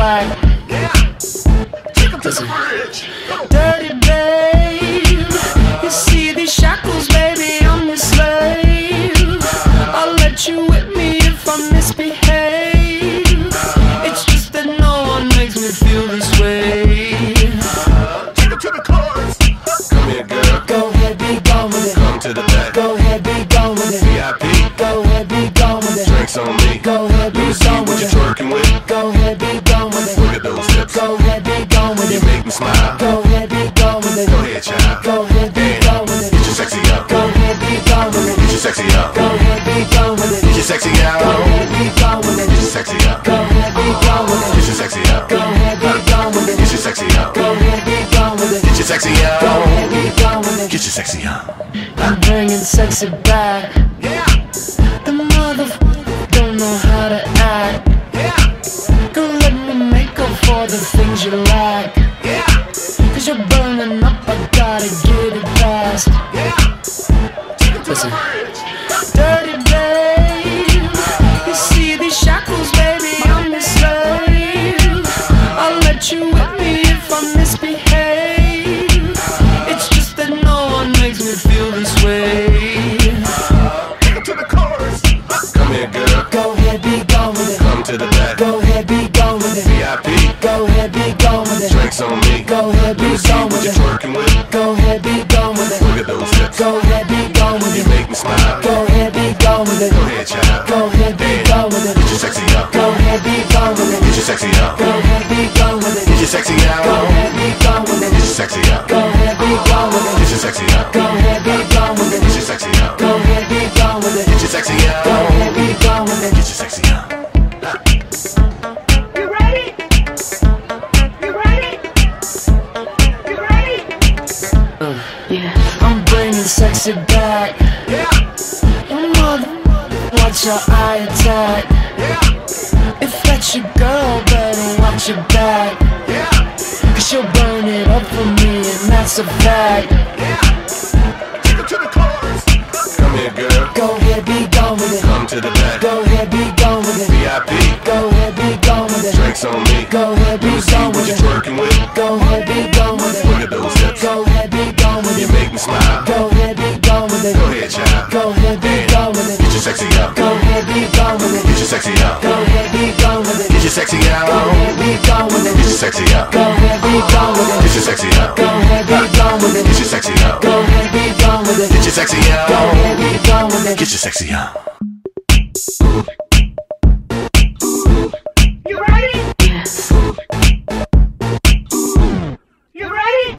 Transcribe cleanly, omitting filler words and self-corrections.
slack. Take 'em to the bridge. Dirty babe, you see these shackles, baby, I'm your slave. I'll let you whip me if I misbehave. It's just that no one makes me feel this way. Take 'em to the chorus. Come here, girl. Go ahead, be gone with it. Come to the back. Go ahead, be gone with it. VIP. Go ahead, be gone with it. Drinks on me. Go ahead, be Let me see gone what with you're it. twerking with. Go ahead, be gone with it. Look at those hips. Go ahead, be gone with You it. make me smile. Go ahead, be gone with it. Go ahead, child. Go ahead, be gone with it. Get your sexy up. Go ahead, be gone with it. Get your sexy up. Go ahead, be gone with it. Get your sexy Go out. ahead, be gone with it. Get your sexy up. Go ahead, be gone with it. Get your sexy up. Go ahead, be gone with it. Get your sexy up. Go ahead, be gone with it. Get your sexy Go up. ahead, be gone with it. Get your sexy up. I'm bringing sexy back. Yeah. The motherfucker don't know how to act. Yeah. Girl, let me make up for the things you lack. Yeah. Cause you're burning up, I gotta get it fast. Yeah. Take 'em to the Listen. bridge. Dirty babe, you see these shackles, baby, I'm your slave. I'll let you whip me if I misbehave. It's just that no one makes me feel this way. Take 'em to the chorus. Come here, girl. Go ahead, be gone with it. Come to the back. Go ahead, be gone with it. VIP. Go ahead, be gone with it. Drinks on me. Go ahead, Let be me see gone what with you're it. twerking with. Go ahead, be gone with it. Look at those hips. Go ahead, be gone with You it. make me smile. Go ahead, be gone with it. Go ahead, child. Go ahead, be gone with it. Get your sexy up. Go ahead, be gone with it. Get your sexy up. Go ahead, be gone with it. Get your sexy Go out. ahead, be gone with Get it. your sexy up. Go ahead, be gone with Get it. your sexy up. Go ahead, be gone with Get it. your sexy up. Go ahead, be gone with it. Get your sexy up. Go ahead, be gone with it. Get your sexy up. You ready? You ready? You ready? I'm bringing sexy back. Yeah. Your mother, watch your eye attack. Yeah. If that's your girl, better watch your back. Yeah. Cause she'll burn it up for me, and that's a fact. Yeah. Take 'em to the chorus. Come here, girl. Go ahead, be gone with it. Come to the back. Go ahead, be gone with it. VIP. Go ahead, be gone with it. Drinks on me. Go ahead, be Let me see gone what with you're it. twerking with. Go ahead, be gone with Look it. at those hips. Go ahead, be gone with You it. make me smile. Go ahead, be gone with it. Go ahead, child. Go ahead, be gone with it. Get your sexy up. Go ahead, be gone with Get it. your sexy up. Go ahead, be gone with it. Get your sexy out. Go ahead, be gone with Get your it. sexy up. Go ahead, be gone with Get it. your sexy up. Go ahead, be gone with Get it. your sexy up. Go ahead, be gone with it. Get your sexy Go out. ahead, be gone with it. Get your sexy up.